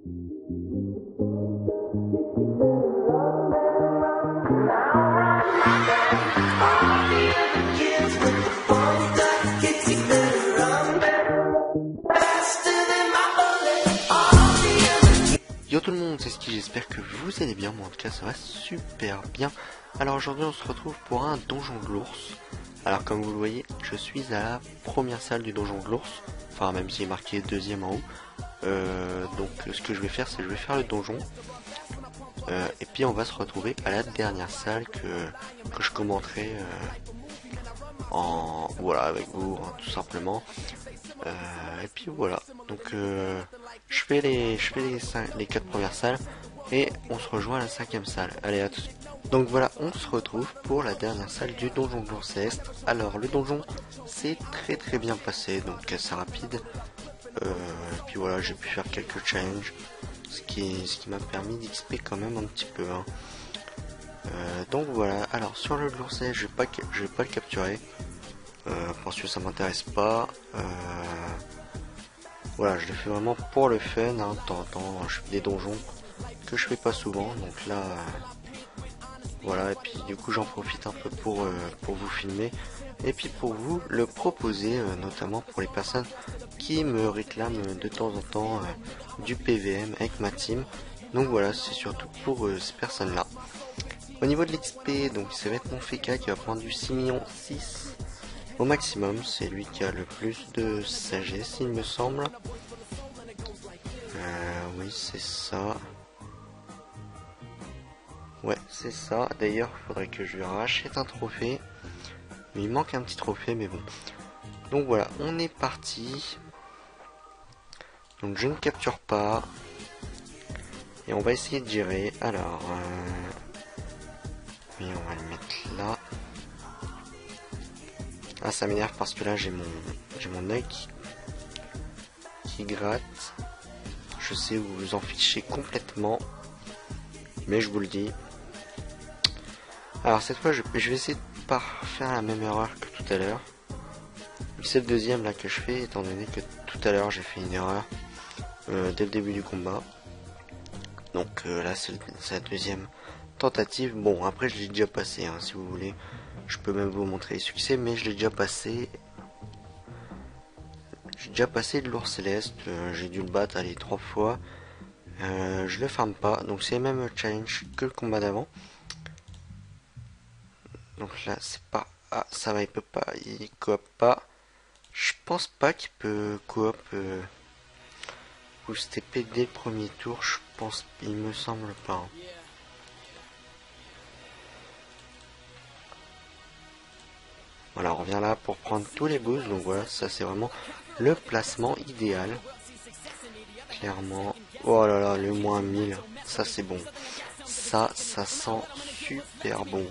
Yo tout le monde, c'est Ski, j'espère que vous allez bien, moi en tout cas ça va super bien. Alors aujourd'hui on se retrouve pour un donjon de l'ours. Alors comme vous le voyez, je suis à la première salle du donjon de l'ours. Enfin même s'il est marqué deuxième en haut. Donc ce que je vais faire, c'est que je vais faire le donjon. Et puis on va se retrouver à la dernière salle que je commenterai voilà avec vous hein, tout simplement. Et puis voilà, donc je fais les 4 premières salles et on se rejoint à la 5e salle. Allez, à tout de suite. Donc voilà, on se retrouve pour la dernière salle du donjon de l'ours céleste. Alors le donjon c'est très bien passé, donc assez rapide. Et puis voilà, j'ai pu faire quelques challenges, ce qui m'a permis d'XP quand même un petit peu hein. Donc voilà, alors sur le l'ours céleste je vais pas le capturer. Parce que ça m'intéresse pas. Voilà, je le fais vraiment pour le fun hein. De temps en temps je fais des donjons que je fais pas souvent, donc là voilà, et puis du coup j'en profite un peu pour vous filmer et puis pour vous le proposer, notamment pour les personnes qui me réclament de temps en temps du PVM avec ma team. Donc voilà, c'est surtout pour ces personnes là. Au niveau de l'XP, donc ça va être mon Feka qui va prendre du 6 millions 6 au maximum, c'est lui qui a le plus de sagesse il me semble. Oui c'est ça. Ouais c'est ça, d'ailleurs il faudrait que je lui rachète un trophée. Mais il manque un petit trophée mais bon. Donc voilà, on est parti. Donc je ne capture pas. Et on va essayer de gérer. Alors oui, on va le mettre là. Ah ça m'énerve parce que là j'ai mon œil qui gratte. Je sais vous vous en fichez complètement, mais je vous le dis. Alors cette fois je vais essayer de pas faire la même erreur que tout à l'heure. C'est le deuxième là que je fais, étant donné que tout à l'heure j'ai fait une erreur dès le début du combat. Donc là c'est la deuxième tentative. Bon après je l'ai déjà passé hein, si vous voulez. Je peux même vous montrer les succès, mais je l'ai déjà passé. J'ai déjà passé de l'ours céleste. J'ai dû le battre, allez, 3 fois. Je le farme pas, donc c'est le même challenge que le combat d'avant. Donc là, c'est pas... Ah, ça va, il peut pas, il coop pas. Je pense pas qu'il peut coop boost TP dès le premier tour. Je pense, il me semble pas. Hein. Voilà, on revient là pour prendre tous les boosts. Donc voilà, ça c'est vraiment le placement idéal. Clairement. Oh là là, le moins 1000. Ça c'est bon. Ça sent super bon.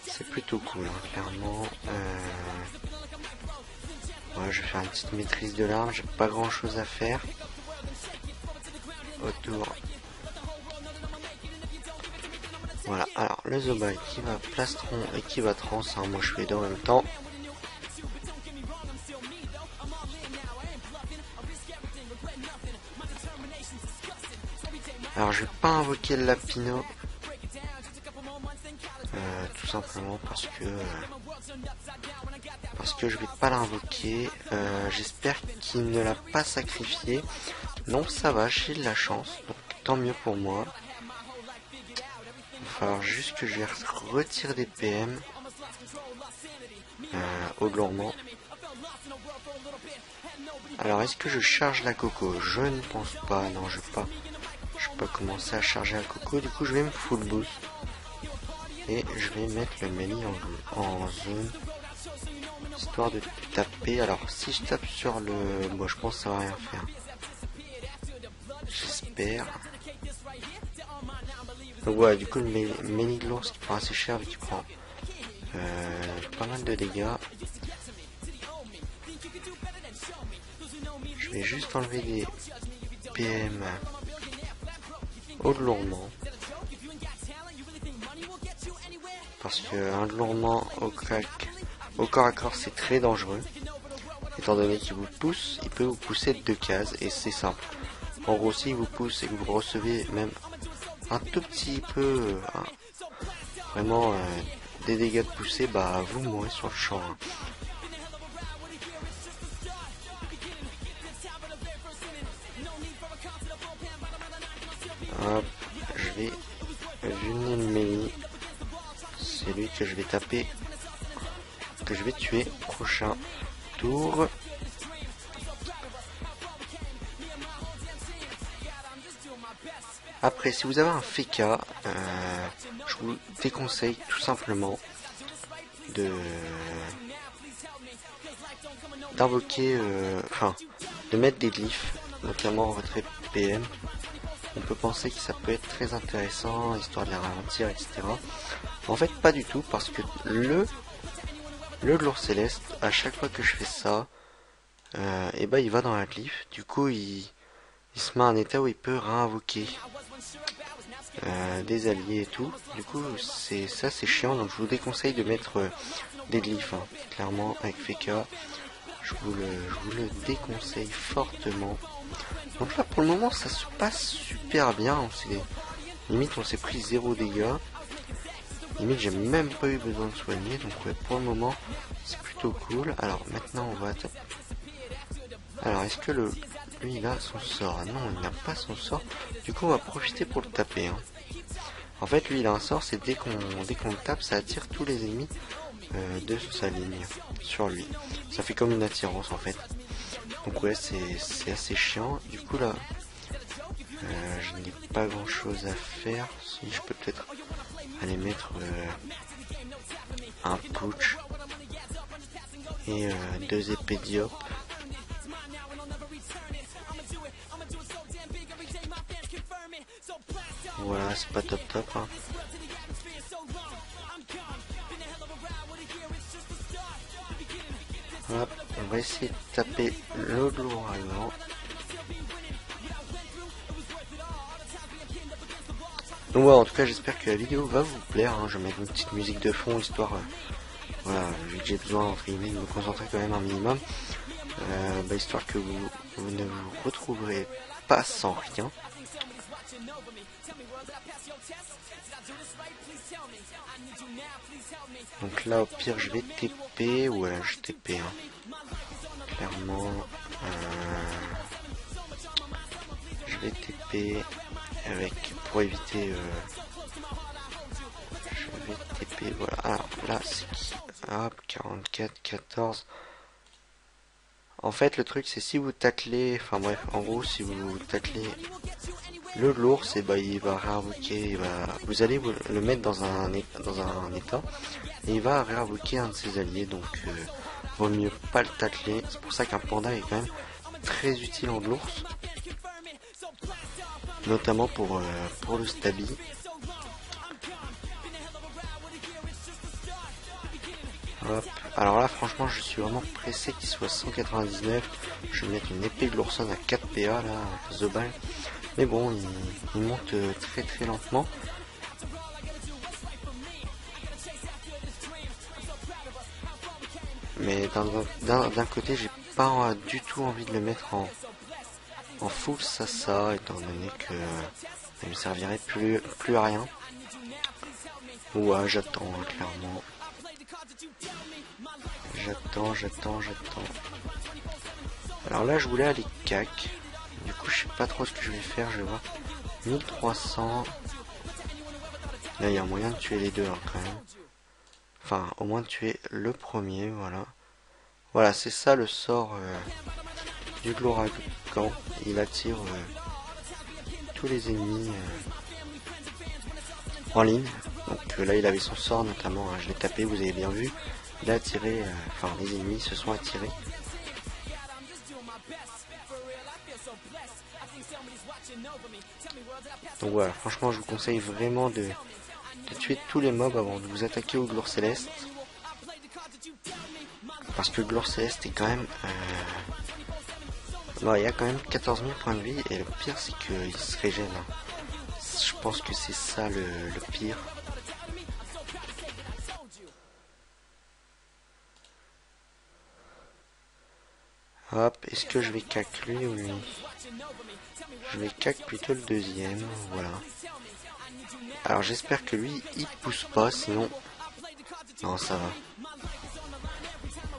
C'est plutôt cool, hein, clairement. Ouais, je vais faire une petite maîtrise de l'arme. J'ai pas grand chose à faire. Autour. Voilà, alors le Zobal qui va plastron et qui va trans, hein, moi je fais deux en même temps. Alors je vais pas invoquer le Lapino, tout simplement parce que je vais pas l'invoquer. J'espère qu'il ne l'a pas sacrifié. Non ça va, j'ai de la chance, donc tant mieux pour moi. Il va falloir juste que je retire des PM au Glormand. Alors est-ce que je charge la coco? Je ne pense pas, non je vais pas commencer à charger la coco, du coup je vais me full boost. Et je vais mettre le Méli en zone, histoire de taper. Alors si je tape sur le... Bon je pense que ça va rien faire. J'espère. Donc voilà, du coup le Méli de l'ours qui prend assez cher et qui prend pas mal de dégâts. Je vais juste enlever des PM au Glormand. Parce que un Glormand au corps à corps c'est très dangereux. Étant donné qu'il vous pousse, il peut vous pousser de 2 cases et c'est simple. En gros, s'il vous pousse et que vous recevez même un tout petit peu, vraiment des dégâts de poussée, bah vous mourrez sur le champ. Hein. Hop, je vais vunir le melee. C'est lui que je vais taper, que je vais tuer. Prochain tour. Après, si vous avez un Feka, je vous déconseille tout simplement d'invoquer, de mettre des glyphes, notamment en retrait PM. On peut penser que ça peut être très intéressant, histoire de les ralentir, etc. En fait, pas du tout, parce que le gloire céleste, à chaque fois que je fais ça, et ben il va dans la glyphe. Du coup, il se met en état où il peut réinvoquer des alliés et tout. Du coup, c'est chiant, donc je vous déconseille de mettre des glyphes. Hein. Clairement, avec Feka, je vous le déconseille fortement. Donc là, pour le moment, ça se passe super bien. Limite, on s'est pris 0 dégâts. Limite, j'ai même pas eu besoin de soigner. Donc ouais, pour le moment, c'est plutôt cool. Alors maintenant, on va taper. Alors, est-ce que lui, il a son sort? Non, il n'a pas son sort. Du coup, on va profiter pour le taper. Hein. En fait, lui, il a un sort, c'est dès qu'on le tape, ça attire tous les ennemis de sa ligne sur lui. Ça fait comme une attirance, en fait. Donc ouais, c'est assez chiant. Du coup, là, je n'ai pas grand-chose à faire. Si, je peux peut-être aller mettre un putsch et 2 épées diop. Voilà, c'est pas top hein. Hop, on va essayer de taper le l'ouragan. Donc voilà, en tout cas j'espère que la vidéo va vous plaire. Hein. Je vais mettre une petite musique de fond histoire, voilà, vu que j'ai besoin entre guillemets de me concentrer quand même un minimum, histoire que vous ne vous retrouverez pas sans rien. Donc là au pire je vais TP, ouais je TP hein. Clairement je vais TP avec pour éviter je vais TP voilà. Alors là c'est qui? Hop 44, 14. En fait le truc c'est si vous taclez, enfin bref en gros si vous taclez le lourd, c'est il va réinvoquer, vous allez le mettre dans un état et il va réinvoquer un de ses alliés, donc vaut mieux pas le tacler. C'est pour ça qu'un panda est quand même très utile en l'ours, notamment pour le stabi. Hop. Alors là franchement je suis vraiment pressé qu'il soit 199. Je vais mettre une épée de l'oursonne à 4 PA là, The Ball. Mais bon, il monte très très lentement. Mais d'un côté, j'ai pas du tout envie de le mettre en full Sasa, étant donné que ça me servirait plus à rien. Ouais, j'attends, hein, clairement. J'attends. Alors là, je voulais aller cac. Du coup, je sais pas trop ce que je vais faire. Je vais voir. 1300. Là, il y a moyen de tuer les deux hein, quand même. Enfin, au moins de tuer le premier, voilà. Voilà, c'est ça le sort du Gloragan. Il attire tous les ennemis en ligne. Donc là, il avait son sort notamment. Hein, je l'ai tapé, vous avez bien vu. Il a attiré, les ennemis se sont attirés. Donc voilà, franchement, je vous conseille vraiment de tuer tous les mobs avant de vous attaquer au gloire céleste. Parce que le gloire céleste est quand même... il y a quand même 14 000 points de vie et le pire c'est qu'il se régène. Hein. Je pense que c'est ça le pire. Hop, est-ce que je vais cac lui ou lui? Je vais cac plutôt le deuxième, voilà. Alors j'espère que lui, il pousse pas, sinon... Non, ça va.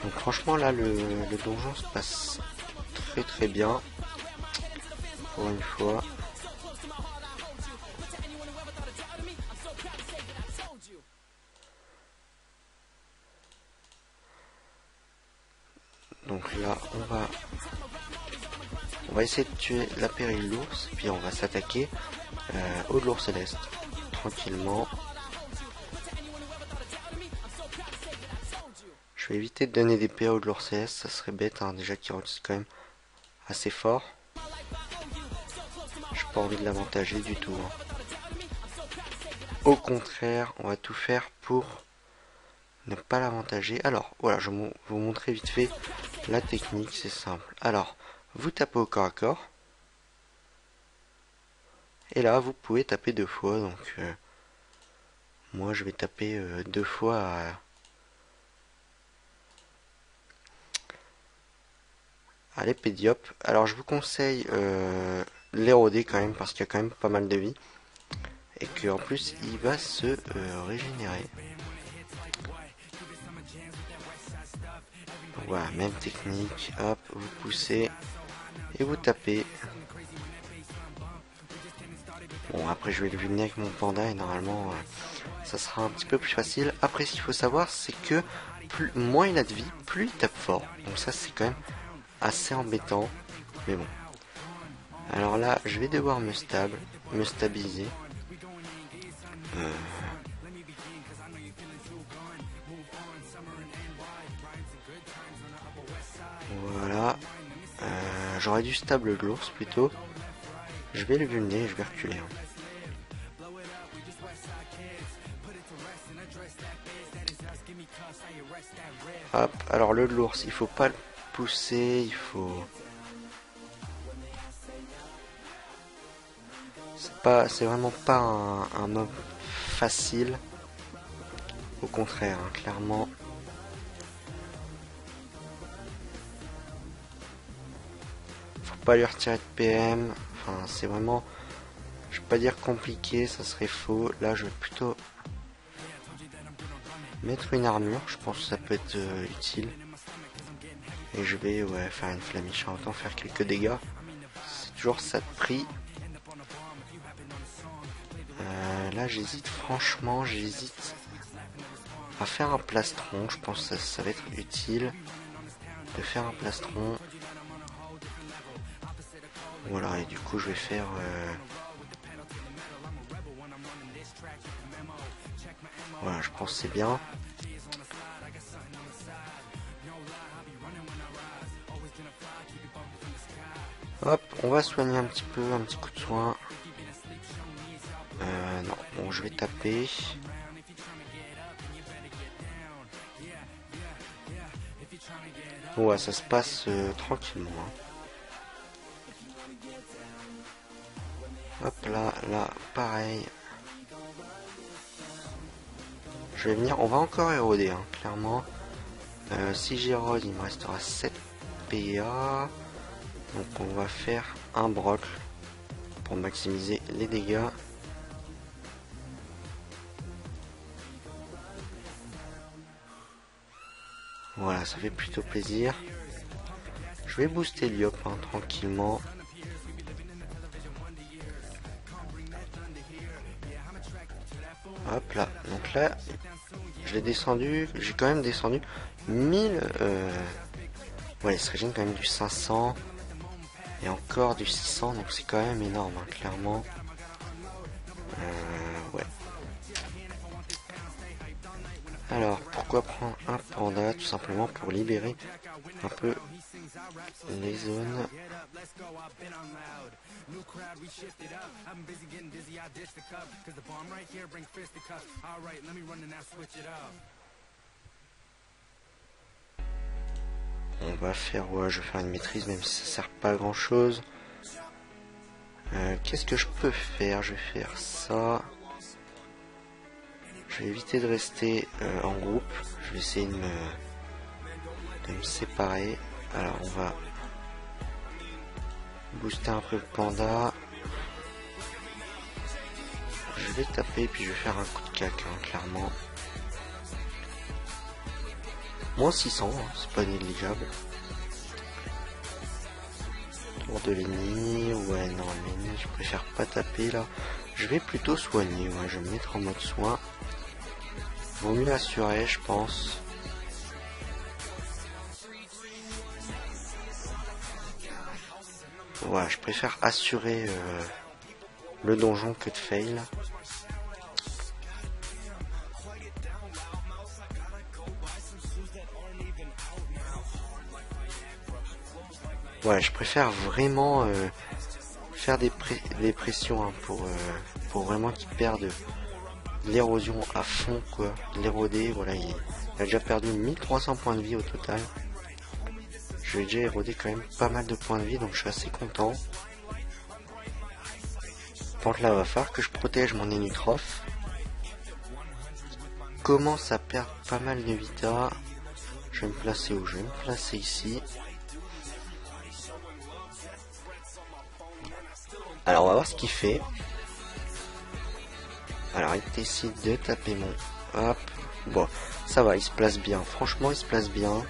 Donc franchement là, le donjon se passe très très bien. Pour une fois. Donc là, on va essayer de tuer la pérille de l'ours, puis on va s'attaquer au de l'ours céleste, tranquillement. Je vais éviter de donner des PA au de l'ours céleste, ça serait bête, hein, déjà qu'il rôtit quand même assez fort. J'ai pas envie de l'avantager du tout. Hein. Au contraire, on va tout faire pour ne pas l'avantager. Alors, voilà, je vais vous montrer vite fait la technique, c'est simple. Alors, vous tapez au corps à corps. Et là, vous pouvez taper 2 fois. Donc, moi, je vais taper 2 fois à l'épée Diop. Alors, je vous conseille l'éroder quand même, parce qu'il y a quand même pas mal de vie. Et qu'en plus, il va se régénérer. Donc, voilà, même technique. Hop, vous poussez et vous tapez. Bon, après je vais le vulner avec mon panda et normalement ça sera un petit peu plus facile. Après, ce qu'il faut savoir, c'est que moins il a de vie, plus il tape fort. Donc ça, c'est quand même assez embêtant. Mais bon. Alors là, je vais devoir me stabiliser. Voilà. J'aurais dû stable de l'ours plutôt. Je vais le vulner et je vais reculer. Hop, alors le de l'ours, il faut pas le pousser, il faut... C'est vraiment pas un mob facile. Au contraire, hein, clairement. Faut pas lui retirer de PM. Enfin, c'est vraiment... Je vais pas dire compliqué, ça serait faux. Là, je vais plutôt mettre une armure. Je pense que ça peut être utile. Et je vais faire une flamiche. Autant faire quelques dégâts. C'est toujours ça de prix. Là, j'hésite. Franchement, j'hésite à faire un plastron. Je pense que ça va être utile de faire un plastron. Voilà, et du coup, je vais faire... Voilà, je pense que c'est bien. Hop, on va soigner un petit peu, un petit coup de soin. Non, bon, je vais taper. Ouais, ça se passe tranquillement. Hop là, pareil. Je vais venir, on va encore éroder, hein, clairement. Si j'érode, il me restera 7 PA. Donc on va faire un broc pour maximiser les dégâts. Voilà, ça fait plutôt plaisir. Je vais booster Liop hein, tranquillement. Hop là, donc là, je l'ai descendu, j'ai quand même descendu 1000. Ouais, il se régène quand même du 500 et encore du 600, donc c'est quand même énorme, hein, clairement. Ouais. Alors, pourquoi prendre un panda? Tout simplement pour libérer un peu les zones. On va faire, ouais, je vais faire une maîtrise même si ça sert pas à grand chose. Qu'est-ce que je peux faire? Je vais faire ça. Je vais éviter de rester en groupe. Je vais essayer de me séparer. Alors on va booster un peu le panda. Je vais taper puis je vais faire un coup de cac, hein, clairement. Moins 600, hein, c'est pas négligeable. Tour de Lenny, ouais non Lenny, je préfère pas taper là. Je vais plutôt soigner, ouais, je vais me mettre en mode soin. Vaut mieux assurer, je pense. Ouais, je préfère assurer le donjon que de fail. Ouais, je préfère vraiment faire des pressions hein, pour vraiment qu'il perde l'érosion à fond, quoi. L'éroder, voilà, il a déjà perdu 1300 points de vie au total. Je vais déjà érodé quand même pas mal de points de vie, donc je suis assez content. Par contre là, va falloir que je protège mon Enutroph. Commence à perdre pas mal de vita. Je vais me placer où? Je vais me placer ici. Alors on va voir ce qu'il fait. Alors il décide de taper mon... Hop. Bon, ça va, il se place bien. Franchement, il se place bien.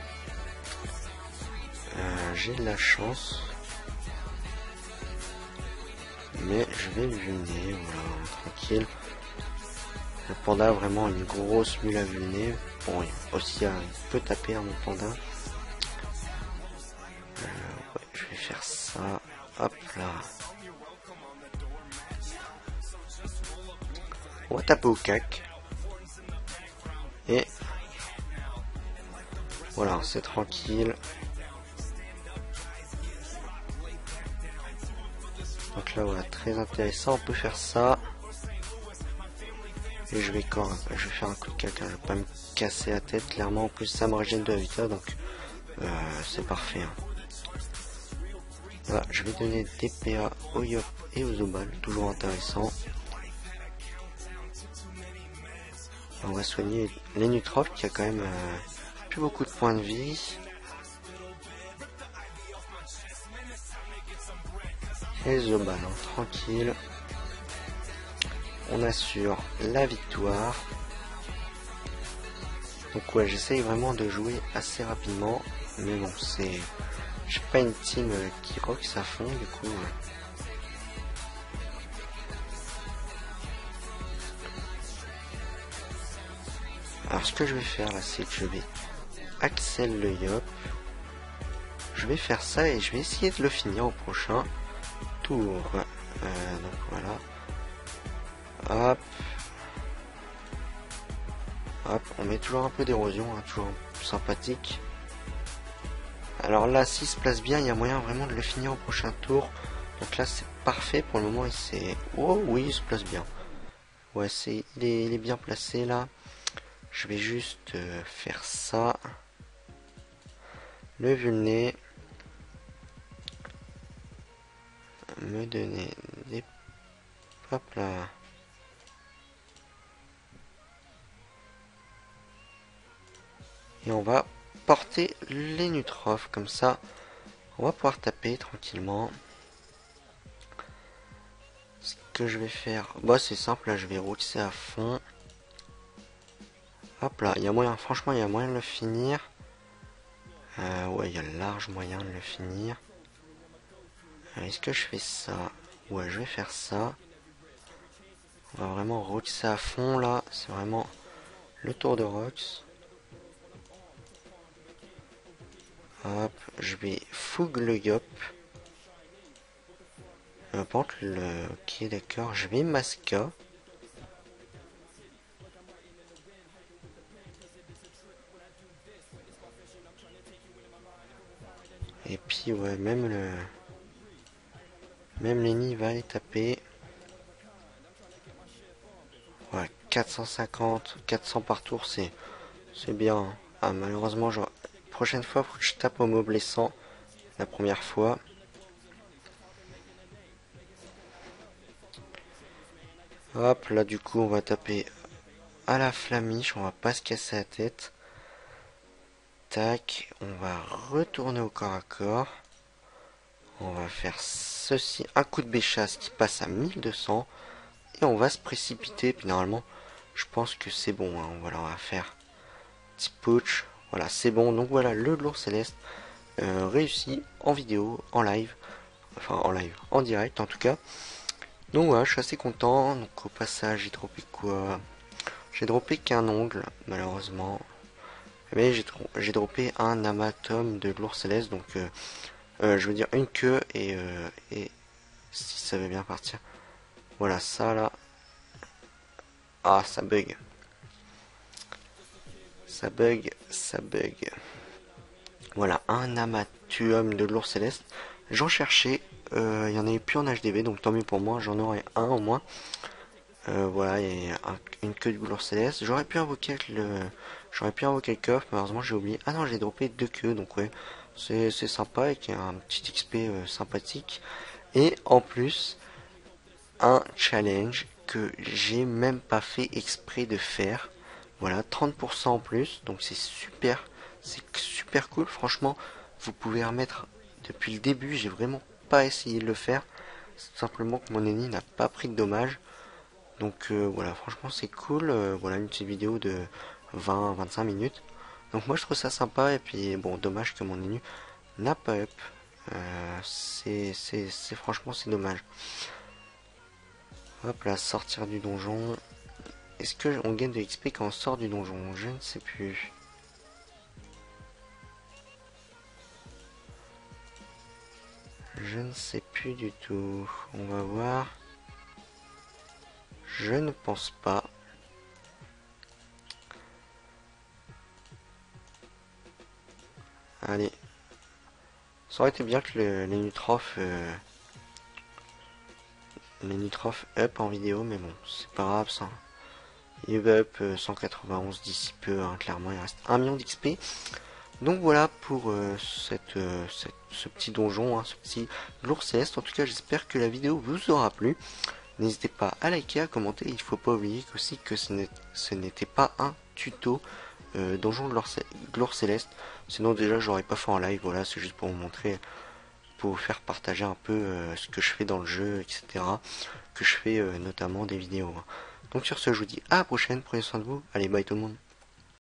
J'ai de la chance. Mais je vais le vulner, voilà, tranquille. Le panda a vraiment une grosse mule à vulner. Bon, aussi il peut taper mon panda. Ouais, je vais faire ça. Hop là. On va taper au cac. Et voilà, c'est tranquille. Donc là, voilà, très intéressant. On peut faire ça. Et je vais faire un coup de cac. Hein. Je vais pas me casser la tête. Clairement, en plus, ça me régène de la vita. Donc, c'est parfait. Hein. Voilà, je vais donner des PA au Yop et aux Zobal. Toujours intéressant. On va soigner l'Enutroph qui a quand même plus beaucoup de points de vie. Et Zobal, hein, tranquille. On assure la victoire. Donc ouais, j'essaye vraiment de jouer assez rapidement. Mais bon, c'est... J'ai pas une team qui rock à fond, du coup... Alors ce que je vais faire là, c'est que je vais accélérer le Yop. Je vais faire ça et je vais essayer de le finir au prochain tour. Donc voilà. Hop. Hop, on met toujours un peu d'érosion, hein, toujours sympathique. Alors là, s'il se place bien, il y a moyen vraiment de le finir au prochain tour. Donc là, c'est parfait pour le moment. Il s'est... Oh oui, il se place bien. Ouais, il est bien placé là. Je vais juste faire ça. Le vulner. Me donner des... Hop là. Et on va porter l'Enutroph comme ça. On va pouvoir taper tranquillement. Ce que je vais faire, bah c'est simple, là je vais roxer à fond. Hop là, il y a moyen, franchement il y a moyen de le finir. Ouais, il y a large moyen de le finir. Est-ce que je fais ça? Ouais, je vais faire ça. On va vraiment roxer à fond là, c'est vraiment le tour de Rox. Hop, je vais fougue le Yop. Par contre, ok, d'accord, je vais Masca. Et puis, ouais, même Lenny va aller taper. Ouais, 450, 400 par tour, c'est bien. Ah, malheureusement, genre, prochaine fois, faut que je tape au mot blessant. La première fois. Hop, là, du coup, on va taper à la flamiche. On va pas se casser la tête. Tac, on va retourner au corps à corps. On va faire ceci, un coup de béchasse qui passe à 1200. Et on va se précipiter. Puis normalement, je pense que c'est bon. Hein. Voilà, on va faire petit putsch. Voilà, c'est bon. Donc voilà, le lourd céleste réussi en vidéo, en live. Enfin, en live, en direct en tout cas. Donc voilà, je suis assez content. Donc au passage, j'ai droppé quoi? J'ai droppé qu'un ongle, malheureusement. Mais j'ai droppé un amatome de lourd céleste. Donc je veux dire une queue et si ça veut bien partir. Voilà, ça là. Ah, ça bug. Ça bug, ça bug. Voilà, un amatome de lourd céleste. J'en cherchais. Il y en avait plus en HDV, donc tant mieux pour moi. J'en aurais un au moins. Voilà, et une queue de lourd céleste. J'aurais pu invoquer le coffre, malheureusement j'ai oublié. Ah non, j'ai droppé deux queues, donc ouais, c'est sympa, et un petit XP sympathique. Et en plus, un challenge que j'ai même pas fait exprès de faire. Voilà, 30% en plus, donc c'est super cool, franchement. Vous pouvez remettre depuis le début, j'ai vraiment pas essayé de le faire. C'est simplement que mon ennemi n'a pas pris de dommages. Donc voilà, franchement c'est cool. Voilà, une petite vidéo de 20-25 minutes. Donc moi je trouve ça sympa. Et puis bon, dommage que mon ennemi n'a pas up. C'est franchement c'est dommage. Hop là, sortir du donjon. Est-ce que on gagne de l'XP quand on sort du donjon? Je ne sais plus. Je ne sais plus du tout. On va voir. Je ne pense pas. Allez. Ça aurait été bien que les Nutroph up en vidéo, mais bon, c'est pas grave ça. Il va up 191 d'ici peu, hein, clairement, il reste 1 million d'XP. Donc voilà pour ce petit donjon, hein, ce petit lourd céleste. En tout cas, j'espère que la vidéo vous aura plu. N'hésitez pas à liker, à commenter. Il faut pas oublier aussi que ce n'était pas un tuto donjon de lourd céleste. Sinon déjà, j'aurais pas fait en live. Voilà, c'est juste pour vous montrer, pour vous faire partager un peu ce que je fais dans le jeu, etc. Que je fais notamment des vidéos. Donc sur ce, je vous dis à la prochaine. Prenez soin de vous. Allez, bye tout le monde.